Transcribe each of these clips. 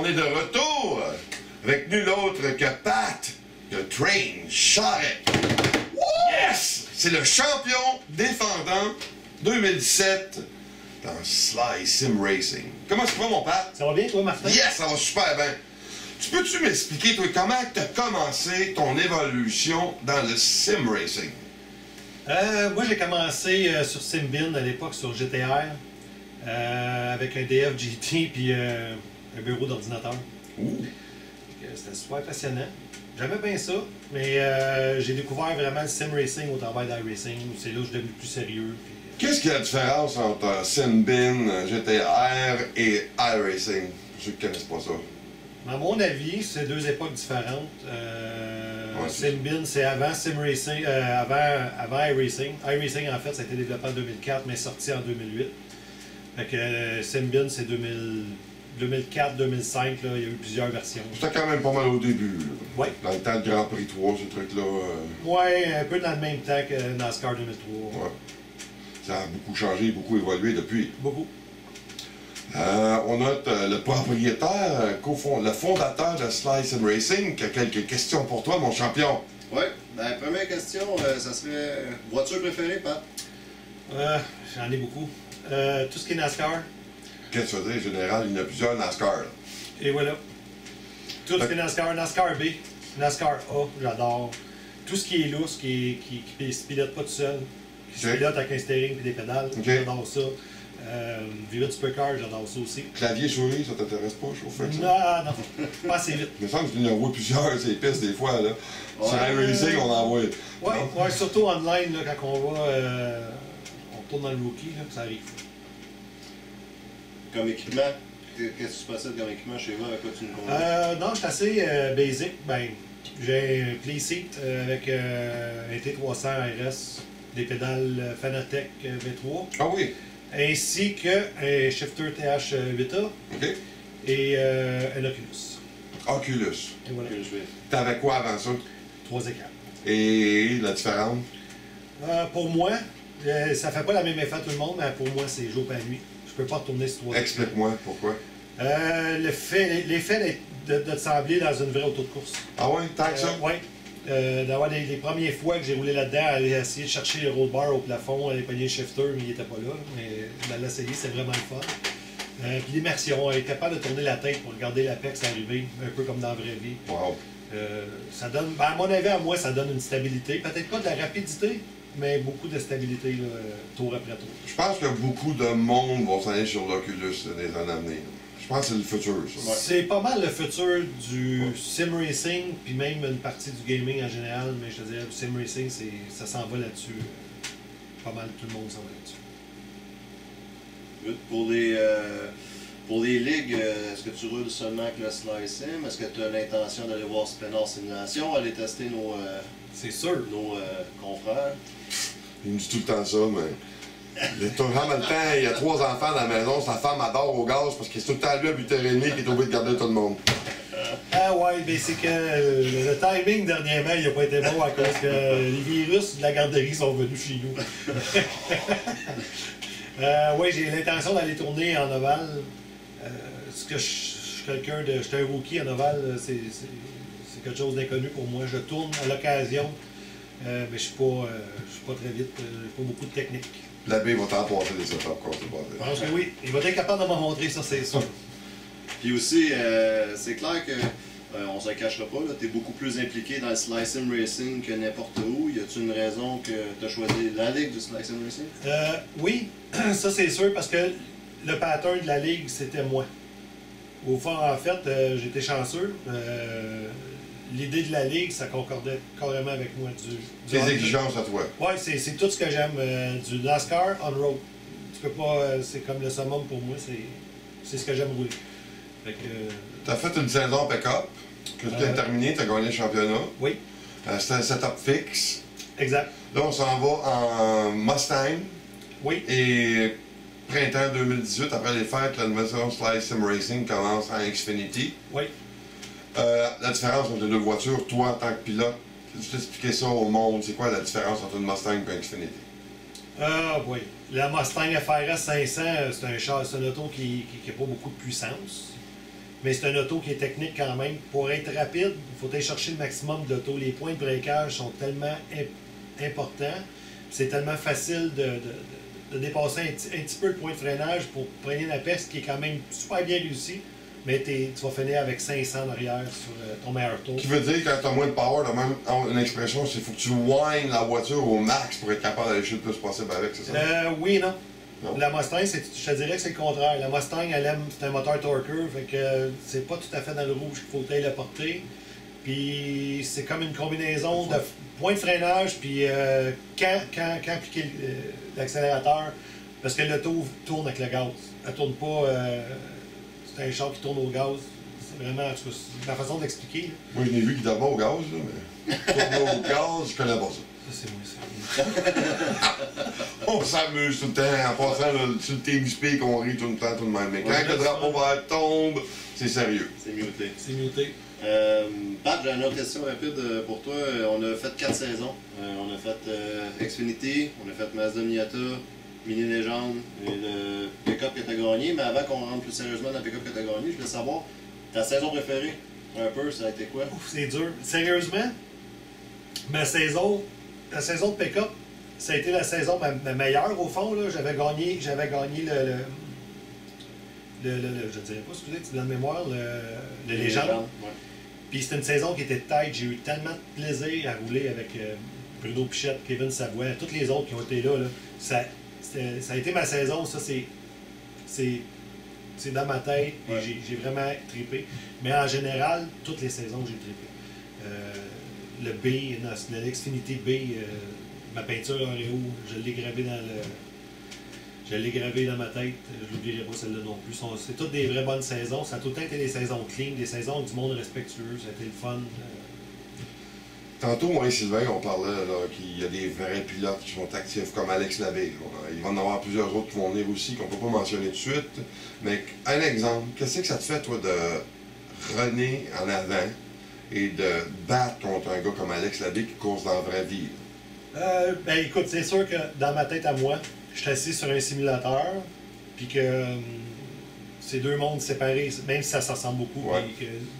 est de retour avec nul autre que Pat, de Train Charrette. Yes! C'est le champion défendant 2017 dans Sly Sim Racing. Comment ça va, mon Pat? Ça va bien, toi, Martin? Yes, ça va super bien. Tu peux-tu m'expliquer, toi, comment tu as commencé ton évolution dans le Sim Racing? Moi, j'ai commencé sur Simbin à l'époque, sur GTR, avec un DF GT puis un bureau d'ordinateur. C'était super passionnant. J'aimais bien ça, mais j'ai découvert vraiment le Sim Racing au travail d'iRacing. C'est là que je suis devenu plus sérieux. Qu'est-ce qu'il y a de différence entre Simbin, GTR et iRacing? Pour ceux qui ne connaissent pas ça. À mon avis, c'est deux époques différentes. Simbin, c'est avant Sim Racing, avant iRacing. iRacing, en fait, ça a été développé en 2004, mais sorti en 2008. Fait que Simbin, c'est 2004-2005, il y a eu plusieurs versions. C'était quand même pas mal au début. Oui. Dans le temps de Grand Prix 3, ces trucs-là. Oui, un peu dans le même temps que NASCAR 2003. Ouais. Ça a beaucoup changé, beaucoup évolué depuis. Beaucoup. On note le propriétaire, le fondateur de Sly Sim Racing, qui a quelques questions pour toi, mon champion. Oui, la première question, ça serait voiture préférée, Pat? J'en ai beaucoup. Tout ce qui est NASCAR. Qu'est-ce que tu veux dire, en général, il y en a plusieurs NASCAR. Là. Et voilà. Tout ce qui est NASCAR, NASCAR B, NASCAR A, j'adore. Tout ce qui est lousse, qui se pilote pas tout seul, qui se pilote avec un steering et des pédales, j'adore ça. Vivid Supercar, j'adore ça aussi. Clavier souris, ça t'intéresse pas, chauffer ça? Non, pas assez vite. Il me semble qu'il y en a plusieurs, ces pistes, des fois, là. Ouais. Sur iRacing, on en voit. Ouais, surtout online, là, quand on va, on tourne dans le rookie, là, ça arrive. Comme équipement, qu'est-ce que tu possèdes comme équipement chez vous, avec quoi tu nous conduis? Non, je suis assez basic. Ben, j'ai un play seat avec un T300 RS, des pédales Fanatec V3. Ah oui? Ainsi qu'un shifter TH8A et un Oculus. Oculus. Et voilà. T'avais quoi avant ça? 3 écrans. Et la différence? Pour moi, ça fait pas la même effet à tout le monde, mais pour moi, c'est jour et nuit. Je peux pas retourner sur 3 écrans. Explique-moi pourquoi. L'effet de te sembler dans une vraie auto de course. Ah ouais? Tant que ça? Oui. D'avoir les premières fois que j'ai roulé là-dedans, aller essayer de chercher les roll bars au plafond, aller pogner le shifter, mais il n'était pas là. Mais d'aller l'essayer, c'est vraiment le fun. Puis l'immersion, être capable de tourner la tête pour regarder l'Apex arriver, un peu comme dans la vraie vie. Wow. Ça donne, ben, à mon avis, à moi, ça donne une stabilité. Peut-être pas de la rapidité, mais beaucoup de stabilité là, tour après tour. Je pense que beaucoup de monde vont s'en aller sur l'Oculus dans les années à venir. Je pense que c'est le futur, ça. Ouais. C'est pas mal le futur du sim racing, puis même une partie du gaming en général, mais je te dirais, le sim racing, ça s'en va là-dessus. Pas mal tout le monde s'en va là-dessus. Pour les ligues, est-ce que tu roules seulement avec le Sly Sim? Est-ce que tu as l'intention d'aller voir Spinner Simulation, aller tester nos confrères? Il me dit tout le temps ça, mais... Il est tout le temps, il y a 3 enfants dans la maison, sa femme adore au gaz parce qu'il est tout le temps lui à 8h30 qui est obligé de garder tout le monde. Ah ouais, mais c'est que le timing dernièrement, il n'a pas été bon à cause que les virus de la garderie sont venus chez nous. Oui, j'ai l'intention d'aller tourner en ovale. Parce que je suis quelqu'un de. Je suis un rookie en ovale, c'est quelque chose d'inconnu pour moi. Je tourne à l'occasion, mais je ne suis pas très vite, pas beaucoup de technique. L'abbé va t'en passer des setups quand c'est Je pense que oui, il va être capable de m'en montrer, ça c'est sûr. Puis aussi, c'est clair que, on se cachera pas, tu es beaucoup plus impliqué dans le Sly Sim Racing que n'importe où. Y a-t-il une raison que tu as choisi la ligue du Sly Sim Racing? Oui, ça c'est sûr, parce que le pattern de la ligue, c'était moi. Au fond, en fait, j'étais chanceux. L'idée de la ligue, ça concordait carrément avec moi. Tes exigences à toi. Oui, c'est tout ce que j'aime. Du NASCAR on-road. Tu peux pas. C'est comme le summum pour moi, c'est ce que j'aime rouler. Tu as fait une saison pick-up, que tu as terminé, tu as gagné le championnat. Oui. C'était un setup fixe. Exact. Là, on s'en va en Mustang. Oui. Et printemps 2018, après les fêtes, la nouvelle saison Sly Sim Racing commence en Xfinity. Oui. La différence entre les deux voitures, toi en tant que pilote, peux-tu t'expliquer ça au monde? C'est quoi la différence entre une Mustang et une Xfinity? Oui. La Mustang FRS 500, c'est un auto qui n'a pas beaucoup de puissance. Mais c'est un auto qui est technique quand même. Pour être rapide, il faut aller chercher le maximum d'auto. Les points de breakage sont tellement importants. C'est tellement facile de dépasser un petit peu le point de freinage pour prendre la piste qui est quand même super bien réussi. Mais tu vas finir avec 500 en arrière sur ton meilleur tour. Qui veut dire que quand tu as moins de power, tu as même une expression, c'est qu'il faut que tu whines la voiture au max pour être capable d'aller le plus possible avec, c'est ça? Oui et non. Non. La Mustang, je te dirais que c'est le contraire. La Mustang, elle aime, c'est un moteur torqueur, fait que c'est pas tout à fait dans le rouge qu'il faut aller le porter. Puis c'est comme une combinaison de point de freinage, puis quand appliquer l'accélérateur, parce que l'auto tourne avec le gaz. Elle tourne pas. C'est un char qui tourne au gaz. C'est vraiment, c'est ma façon d'expliquer. Moi, je n'ai vu qu'il d'abord au gaz, là, mais tourner au gaz, je connais pas ça. Ça, c'est moi, ça. On s'amuse tout le temps en passant là, sur le TeamSpeak, on rit tout le temps, tout de même. Mais quand le drapeau vert tombe, c'est sérieux. C'est muté. C'est muté. Pat, j'ai une autre question rapide pour toi. On a fait 4 saisons. On a fait Xfinity, on a fait Mazda Miata, Mini Légende et le pick-up que tu as gagné. Mais avant qu'on rentre plus sérieusement dans le pick-up que tu as gagné, je voulais savoir ta saison préférée. Un peu, ça a été quoi? Ouf, c'est dur. Sérieusement, la saison de pick-up, ça a été la saison ma meilleure au fond. J'avais gagné je dirais pas, excusez, tu me donnes mémoire, le Légende. Ouais. Puis c'était une saison qui était tête. J'ai eu tellement de plaisir à rouler avec Bruno Pichette, Kevin Savoie, tous les autres qui ont été là. Ça a été ma saison, ça c'est dans ma tête, et Ouais. j'ai vraiment trippé. Mais en général, toutes les saisons, j'ai trippé. Le B, le Xfinity B, ma peinture en Réo, je l'ai gravé dans ma tête. Je l'oublierai pas celle-là non plus. C'est toutes des vraies bonnes saisons. Ça a tout le temps été des saisons clean, des saisons du monde respectueux. Ça a été le fun. Tantôt, moi et Sylvain, on parlait qu'il y a des vrais pilotes qui sont actifs, comme Alex Labbé. Il va y en avoir plusieurs autres qui vont venir aussi, qu'on ne peut pas mentionner tout de suite. Mais un exemple, qu'est-ce que ça te fait, toi, de runner en avant et de battre contre un gars comme Alex Labbé qui course dans la vraie vie? Ben écoute, c'est sûr que dans ma tête à moi, je suis assis sur un simulateur, puis que c'est deux mondes séparés, même si ça se ressemble beaucoup. Ouais.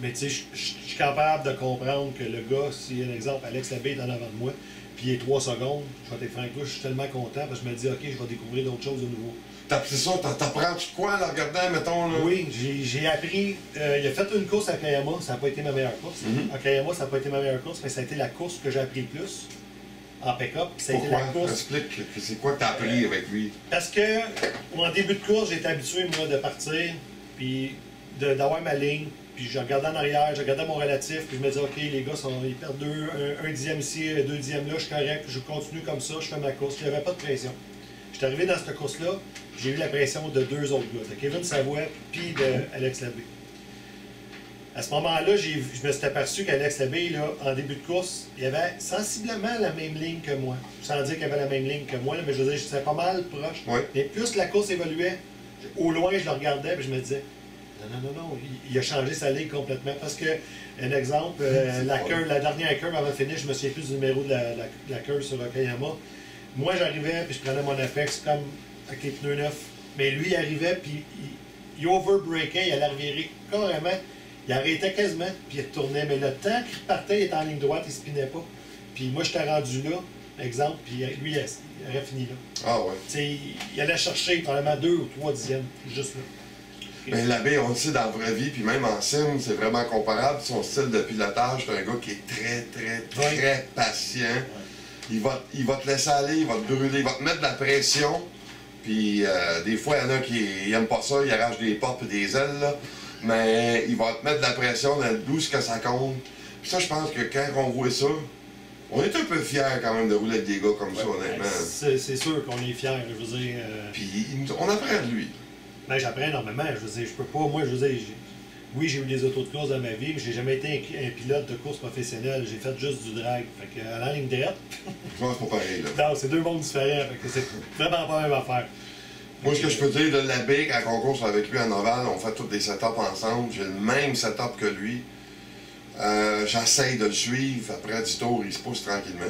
Mais tu sais, je suis capable de comprendre que le gars, si un exemple, Alex Labbé est en avant de moi, puis il est 3 secondes, je vais être franc, je suis tellement content parce que je me dis, ok, je vais découvrir d'autres choses de nouveau. C'est ça, t'apprends-tu quoi, en regardant, mettons, là? Oui, j'ai appris. Il a fait une course à Kayama, ça n'a pas été ma meilleure course. À Kayama, ça n'a pas été ma meilleure course, mais ça a été la course que j'ai appris le plus en pick-up. Ça a été Pourquoi? la course. Explique, c'est quoi que t'as appris avec lui? Parce que, en début de course, j'étais habitué, moi, de partir, puis d'avoir ma ligne, puis je regardais en arrière, je regardais mon relatif, puis je me disais, OK, les gars, ils perdent un dixième ici, 2 dixièmes là, je suis correct, je continue comme ça, je fais ma course. Il n'y avait pas de pression. J'étais arrivé dans cette course-là, j'ai eu la pression de 2 autres gars, de Kevin Savoie, puis d'Alex Labbé. À ce moment-là, je me suis aperçu qu'Alex Labbé, là, en début de course, il avait sensiblement la même ligne que moi. Sans dire qu'il avait la même ligne que moi, là, mais je veux dire, c'était pas mal proche. Ouais. Mais plus la course évoluait, au loin, je le regardais et je me disais, non, il a changé sa ligne complètement. Parce que, un exemple, la dernière curve avant de finir, je me souviens plus du numéro de la curve sur Okayama. Moi, j'arrivais puis je prenais mon apex comme avec les pneus neufs. Mais lui, il arrivait puis il overbreakait, il allait revirer carrément. Il arrêtait quasiment, puis il retournait. Mais le temps qu'il repartait, il était en ligne droite, il ne spinait pas. Puis moi, j'étais rendu là, exemple, puis lui, il aurait fini là. Ah ouais. T'sais, il allait chercher probablement 2 ou 3 dixièmes, juste là. Mais Labbé, on le sait dans la vraie vie, puis même en sim, c'est vraiment comparable. Son style de pilotage, c'est un gars qui est très patient. Il va te laisser aller, il va te brûler, il va te mettre de la pression. Puis des fois, il y en a qui n'aiment pas ça, ils arrachent des portes et des ailes, là. Mais il va te mettre de la pression dans le douce que ça compte. Puis ça, je pense que quand on voit ça, on est un peu fiers quand même de rouler avec des gars comme ça, honnêtement. C'est sûr qu'on est fiers, je veux dire. Puis on apprend de lui. Ben, j'apprends énormément, je veux dire, je peux pas, moi, je veux dire, oui, j'ai eu des autos de course dans ma vie, mais j'ai jamais été un pilote de course professionnel, j'ai fait juste du drag. Fait que, à la ligne droite, Non, c'est pas pareil, là. non, c'est deux mondes différents, fait que c'est vraiment pas la même affaire. Moi, ce que je peux dire de Labbé, quand on course avec lui en ovale, on fait tous des setups ensemble. J'ai le même setup que lui. J'essaye de le suivre. Après 10 tours, il se pousse tranquillement.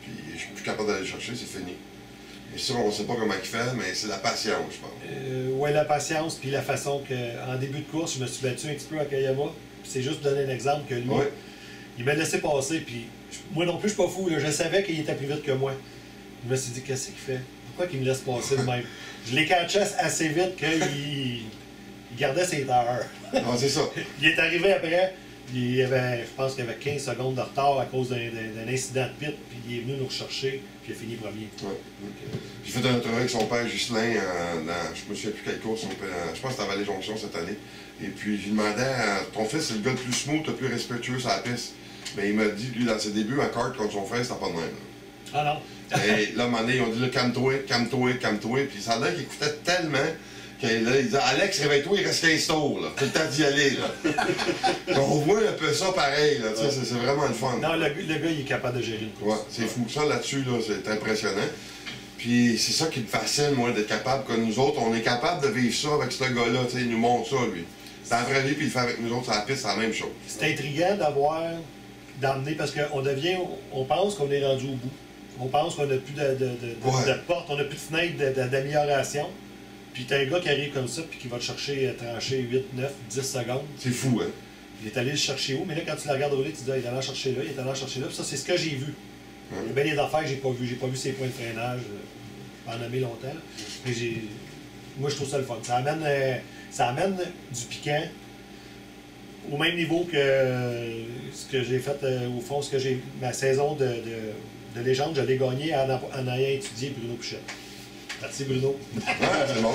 Puis je suis plus capable d'aller le chercher, c'est fini. Et ça, on ne sait pas comment il fait, mais c'est la patience, je pense. Ouais, la patience, puis la façon qu'en début de course, je me suis battu un petit peu à Kayama. C'est juste pour donner un exemple que lui, il m'a laissé passer, puis moi non plus, je suis pas fou, là, je savais qu'il était plus vite que moi. Je me suis dit, qu'est-ce qu'il fait? Pourquoi qu'il me laisse passer de même? Je l'ai catché assez vite qu'il gardait ses heures. Non, c'est ça. Il est arrivé après, je pense qu'il y avait 15 secondes de retard à cause d'un incident de pit, puis il est venu nous rechercher, puis il a fini premier. Ouais. J'ai fait un entrevue avec son père, Ghislain, je me souviens plus quelle course, je pense que c'était à Vallée-Jonction cette année. Et puis, je lui demandais, ton fils, c'est le gars le plus smooth, le plus respectueux sur la piste. Mais il m'a dit, lui, dans ses débuts, en kart contre son frère, c'était pas de même. Ah non? Et là, à un moment donné, ils ont dit, calme-toi, calme-toi, calme-toi. Puis ça a l'air qu'il écoutait tellement qu'il disait, Alex, réveille-toi, il reste 15 tours, là. Tout le temps d'y aller, là. On voit un peu ça pareil, là. Tu sais, c'est vraiment le fun. Non, le gars, il est capable de gérer une course. Ouais, c'est fou. Ça, là-dessus, là, c'est impressionnant. Puis c'est ça qui me fascine, moi, d'être capable que nous autres, on est capable de vivre ça avec ce gars-là. Tu sais, il nous montre ça, lui. C'est la vraie vie, puis il le fait avec nous autres sur la piste, c'est la même chose. C'est intriguant d'emmener, parce on pense qu'on est rendu au bout. On pense qu'on n'a plus de porte, on n'a plus de fenêtre d'amélioration. Puis t'as un gars qui arrive comme ça, puis qui va te chercher trancher 8, 9, 10 secondes. C'est fou, hein? Il est allé le chercher où? Mais là, quand tu la regardes rouler, tu te dis, il est allé en chercher là, il est allé en chercher là. Puis ça, c'est ce que j'ai vu. Il y a bien des affaires que j'ai pas vu. J'ai pas vu ses points de freinage. Je peux en nommer longtemps. Mais moi, je trouve ça le fun. Ça amène du piquant au même niveau que ce que j'ai fait, au fond, ma saison de légende, je l'ai gagnée en ayant étudié Bruno Pichette. Merci Bruno. Ouais, c'est bon.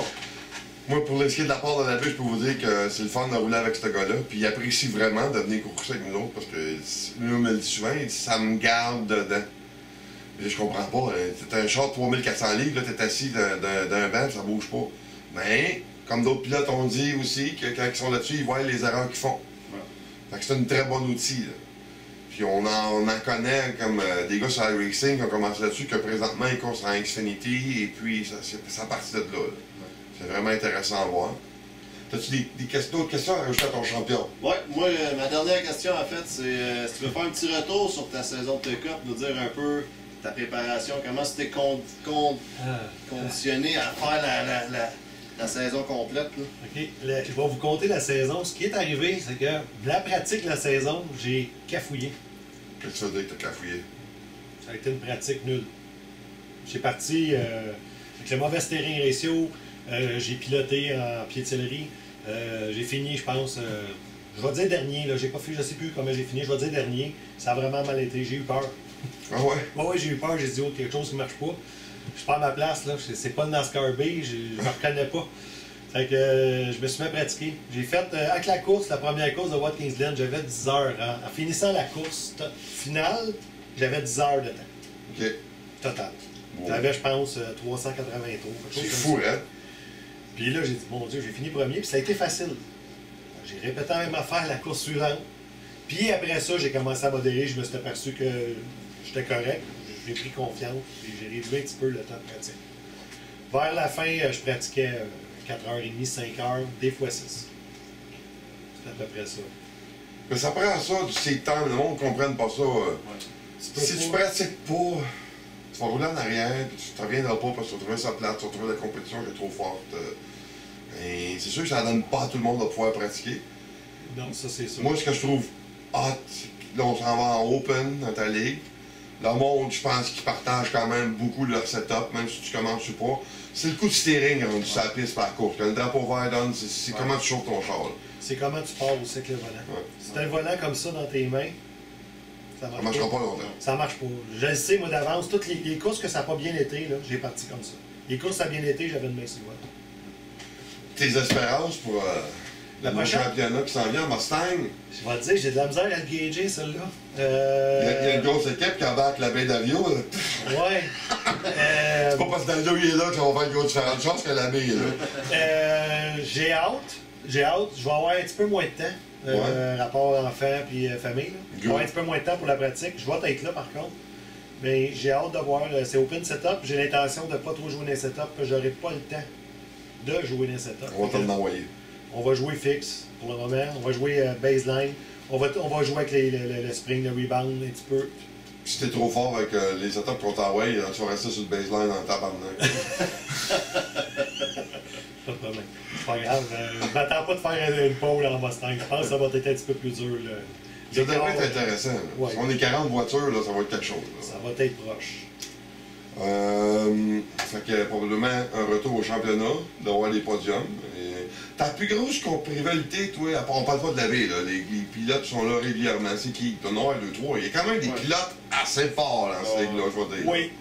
Moi, pour ce qui est de la part de la vie, je peux vous dire que c'est le fun de rouler avec ce gars-là. Puis il apprécie vraiment de venir courser avec nous autres parce que lui me le dit souvent, il dit ça me garde dedans. Puis je comprends pas. T'es un char de 3400 livres, là, t'es assis d'un banc, ça bouge pas. Mais, comme d'autres pilotes ont dit aussi, que quand ils sont là-dessus, ils voient les erreurs qu'ils font. Ouais. Fait que c'est un très bon outil. Là. Puis on en connaît comme des gars sur iRacing qui ont commencé là-dessus, que présentement ils courent en Xfinity, et puis ça partit de là. Ouais. C'est vraiment intéressant à voir. As-tu d'autres questions à rajouter à ton champion? Oui, moi, ma dernière question, en fait, c'est si tu veux faire un petit retour sur ta saison de Cup, nous dire un peu ta préparation, comment tu t'es conditionné à faire la saison complète. Là. OK. Je vais vous compter la saison. Ce qui est arrivé, c'est que la pratique de la saison, j'ai cafouillé. Qu'est-ce que tu veux dire que tu as cafouillé? Ça a été une pratique nulle. J'ai parti avec le mauvais steering ratio. J'ai piloté en pied de céleri. J'ai fini, je pense, je vais dire dernier. Là, j'ai pas fait, je sais plus comment j'ai fini. Je vais dire dernier. Ça a vraiment mal été. J'ai eu peur. Ah ouais? Oui, j'ai eu peur. J'ai dit, oh, quelque chose qui marche pas. Je prends ma place. Là. C'est pas le NASCAR B. Je ne reconnais pas. Fait que je me suis mis à pratiquer. J'ai fait, avec la course, la première course de Watkins Glen, j'avais 10 heures. En finissant la course finale, j'avais 10 heures de temps. OK. Total. Wow. J'avais, je pense, 380 tours. C'est fou, hein? Puis là, j'ai dit, mon Dieu, j'ai fini premier, puis ça a été facile. J'ai répété la même affaire la course suivante. Puis après ça, j'ai commencé à modérer, je me suis aperçu que j'étais correct. J'ai pris confiance, puis j'ai réduit un petit peu le temps de pratique. Vers la fin, je pratiquais 4h30, 5h, des fois 6. C'est à peu près ça. Mais ça prend ça, c'est temps, le monde ne comprenne pas ça. Si tu pratiques pas, tu vas rouler en arrière, puis tu ne reviendras pas parce que tu vas trouver ça plate, tu vas trouver la compétition qui est trop forte. Et c'est sûr que ça ne donne pas à tout le monde de pouvoir pratiquer. Non, ça c'est sûr. Moi, ce que je trouve hot, là on s'en va en open dans ta ligue. Le monde, je pense qu'ils partagent quand même beaucoup leur setup, même si tu commences ou pas. C'est le coup de steering rendu sur la piste par course. Quand le drapeau vert donne, c'est comment tu chauffes ton char. C'est comment tu pars aussi avec le volant. Ouais. Si tu as un volant comme ça dans tes mains, ça marchera pas longtemps. Ça marche pas. Je le sais, moi, d'avance. Toutes les courses que ça n'a pas bien été, j'ai parti comme ça. Les courses ça a bien été, j'avais une main sur le volant. Tes espérances pour le championnat qui s'en vient en Mustang? Je vais te dire, j'ai de la misère à le gager, celle-là. Il y a une grosse équipe qui embarque la baie d'Avio. Ouais. C'est pas parce que Davio il est là qu'on va faire une grosse différente chance que la baie est là. J'ai hâte. Je vais avoir un petit peu moins de temps. Rapport enfant puis famille. Je vais avoir un petit peu moins de temps pour la pratique. Je vais être là par contre. Mais j'ai hâte de voir. C'est open setup. J'ai l'intention de ne pas trop jouer dans les setups. J'aurai pas le temps de jouer dans les setups. On va t'en envoyer. On va jouer fixe pour le moment. On va jouer baseline. On va jouer avec le spring, le rebound un petit peu. Si t'es trop fort avec les attaques contre Hawaii, tu vas rester sur le baseline en tabarnak. Pas de problème. C'est pas grave. Je m'attends pas de faire une pole en Mustang. Je pense que ça va être un petit peu plus dur. Là. Ça devrait être intéressant. Là. Ouais. Si on est 40 voitures, là, ça va être quelque chose. Là. Ça va être proche. Fait que probablement un retour au championnat, d'avoir les podiums. Et ta plus grosse rivalité, toi, on parle pas de la V, là, les pilotes sont là régulièrement. C'est qui? T'en as 1, 2, 3. Il y a quand même des pilotes assez forts dans cette ligue-là, je vais dire. Oui.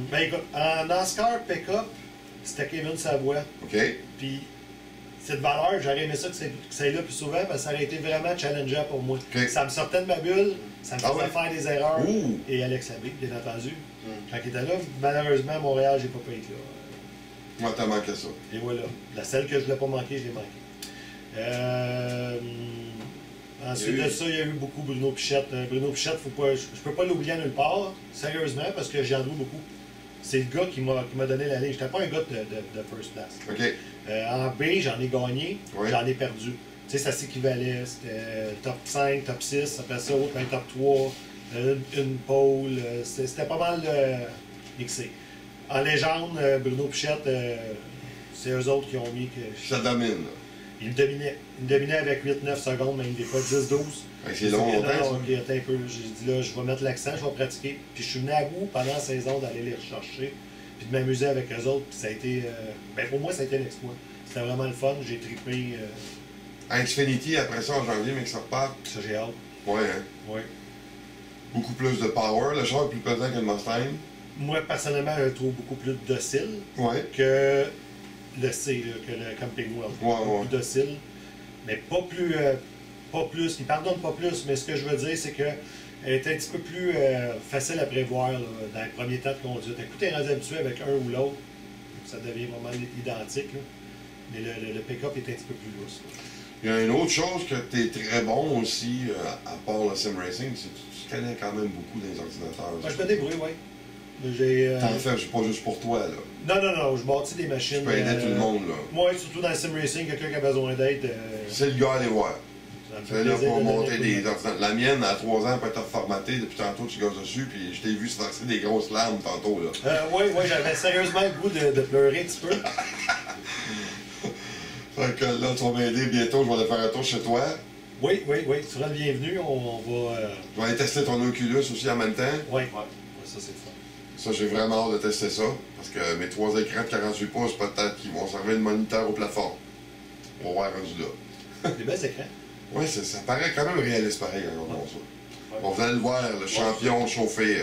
Ben écoute, en NASCAR pick-up, c'était Kevin Savoie. OK. Puis cette valeur, j'aurais aimé ça que ça aille là plus souvent parce que ça aurait été vraiment challengeant pour moi. Okay. Ça me sortait de ma bulle, ça me faisait faire des erreurs. Ouh. Et Alex Labbé, bien entendu. Quand il était là, malheureusement, à Montréal, j'ai pas pu être là. Moi, t'as manqué ça. Et voilà. La seule que je ne l'ai pas manqué, je l'ai manqué. Ensuite de ça, il y a eu beaucoup Bruno Pichette. Bruno Pichette, je peux pas l'oublier nulle part, sérieusement, parce que j'y en dois beaucoup. C'est le gars qui m'a donné la ligne. J'étais pas un gars de first place. OK. En B, j'en ai gagné, Oui. j'en ai perdu. Tu sais, ça s'équivalait. C'était top 5, top 6, après ça, autre, top 3, une pole. C'était pas mal mixé. En légende, Bruno Pichette, c'est eux autres qui ont mis que. Ça domine, là. Il me dominait. Il me dominait avec 8-9 secondes, même des fois 10-12. C'est long, longtemps, ça. OK, attends un peu. J'ai dit là, je vais mettre l'accent, je vais pratiquer. Puis je suis venu à bout pendant la saison d'aller les rechercher, puis de m'amuser avec eux autres. Puis ça a été. Ben pour moi, ça a été un exploit. C'était vraiment le fun. J'ai trippé. Xfinity, après ça, en janvier, mais que ça repart. Ça, j'ai hâte. Ouais, hein. Oui. Beaucoup plus de power. Le char est plus pesant que le Mustang. Moi, personnellement, je le trouve beaucoup plus docile Ouais. que le C, là, que le Camping World. Beaucoup plus docile. Mais pas plus. Pas plus. Il pardonne pas plus, mais ce que je veux dire, c'est qu'elle est un petit peu plus facile à prévoir là, dans les premiers temps de conduite. Écoute, t'es rendu habitué avec un ou l'autre, ça devient vraiment identique. Là. Mais le pick-up est un petit peu plus lousse. Là. Il y a une autre chose que tu es très bon aussi, à part le sim racing, c'est que tu connais quand même beaucoup des ordinateurs. Ben, je me débrouille, oui. T'en fais pas juste pour toi, là. Non, je bâtis des machines. Tu peux aider tout le monde, là. Moi, surtout dans le sim racing, quelqu'un qui a besoin d'aide. C'est le gars à aller voir. C'est là pour monter des ordinateurs. ordinateurs. La mienne, à 3 ans, peut être formatée. Depuis tantôt, tu gosses dessus, puis je t'ai vu se verser des grosses larmes tantôt, là. Oui, j'avais sérieusement le goût de pleurer un petit peu. Fait que là, tu vas m'aider bientôt, je vais aller faire un tour chez toi. Oui, tu seras le bienvenu. On va. Je vais aller tester ton Oculus aussi en même temps. Oui, ça c'est le fun. Ça, j'ai vraiment hâte de tester ça. Parce que mes 3 écrans de 48 pouces, peut-être qu'ils vont servir de moniteur au plafond. On va voir rendu là. Des belles écrans. Oui, ça paraît quand même réaliste pareil quand on voit ça. On vous allez le voir, le champion chauffé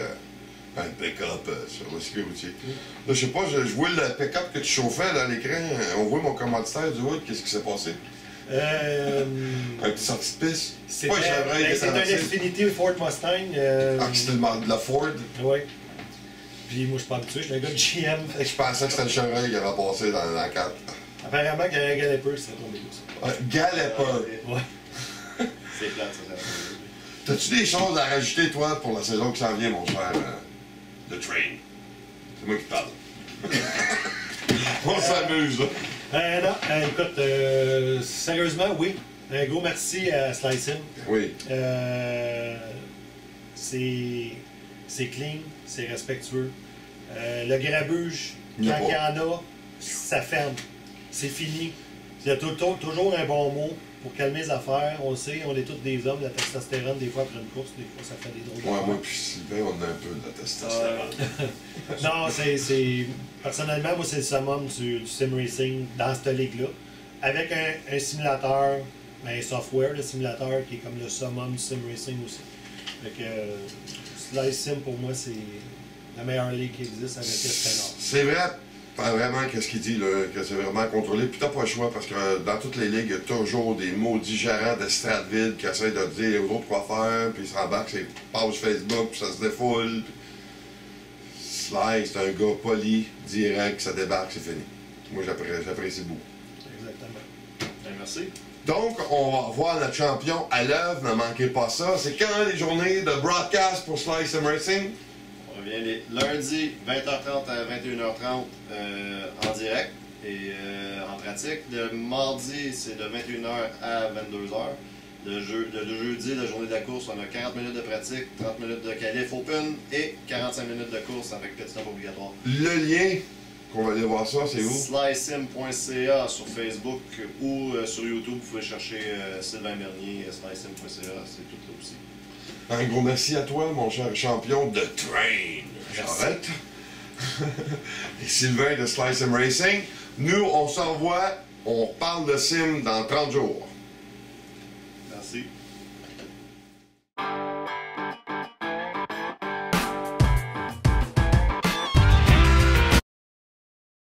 un pick-up sur le circuit routier. Là, je sais pas, je vois le pick-up que tu chauffais là, à l'écran. On voit mon commanditaire du Wood. Qu'est-ce qui s'est passé? Un petit sortie de piste? C'est pas un Xfinity Ford Mustang. Ah, c'était de la Ford? Oui. Puis moi, je suis pas habitué, je suis un gars de GM. Je pensais que c'était le chevreuil qui avait passé dans la 4. Apparemment, qu'il y a un Galloper, c'est tombé là. Galloper! Ouais. C'est plate, ça. T'as-tu des choses à rajouter, toi, pour la saison qui s'en vient, mon cher The Train? C'est moi qui parle. On s'amuse, là. Non, écoute, sérieusement, oui. Un gros merci à Slicing. Oui. C'est clean, c'est respectueux. Le grabuge, quand il y en a, ça ferme. C'est fini. Il y a toujours un bon mot pour calmer les affaires. On le sait, on est tous des hommes. La testostérone, des fois, après une course, des fois, ça fait des drôles de Ouais, moi puis Sylvain, on a un peu de la testostérone. Non, c'est... Personnellement, moi, c'est le summum du sim racing dans cette ligue-là. Avec un simulateur, un software de simulateur qui est comme le summum du sim racing aussi. Fait que Slice Sim, pour moi, c'est la meilleure ligue qui existe avec Esplanade. C'est vrai, pas vraiment qu'est-ce qu'il dit, là, que c'est vraiment contrôlé. Puis t'as pas le choix, parce que dans toutes les ligues, il y a toujours des maudits gérants d'estrade vide qui essayent de dire aux autres quoi faire, puis ils s'embarquent sur les pages Facebook, puis ça se défoule. Slice, c'est un gars poli, direct, ça débarque, c'est fini. Moi, j'apprécie beaucoup. Exactement. Ben, merci. Donc, on va voir notre champion à l'œuvre, ne manquez pas ça. C'est quand les journées de broadcast pour Slice Sim Racing? On revient les lundis, 20h30 à 21h30 en direct et en pratique. Le mardi, c'est de 21h à 22h. Le jeudi, la journée de la course, on a 40 minutes de pratique, 30 minutes de qualif open et 45 minutes de course avec petit stop obligatoire. Le lien qu'on va aller voir ça, c'est où? Slysim.ca sur Facebook ou sur YouTube, vous pouvez chercher Sylvain Bernier, Slysim.ca, c'est tout là aussi. Un gros merci à toi, mon cher champion de Train. J'arrête. Et Sylvain de Sly Sim Racing. Nous, on s'envoie, on parle de sim dans 30 jours. Merci.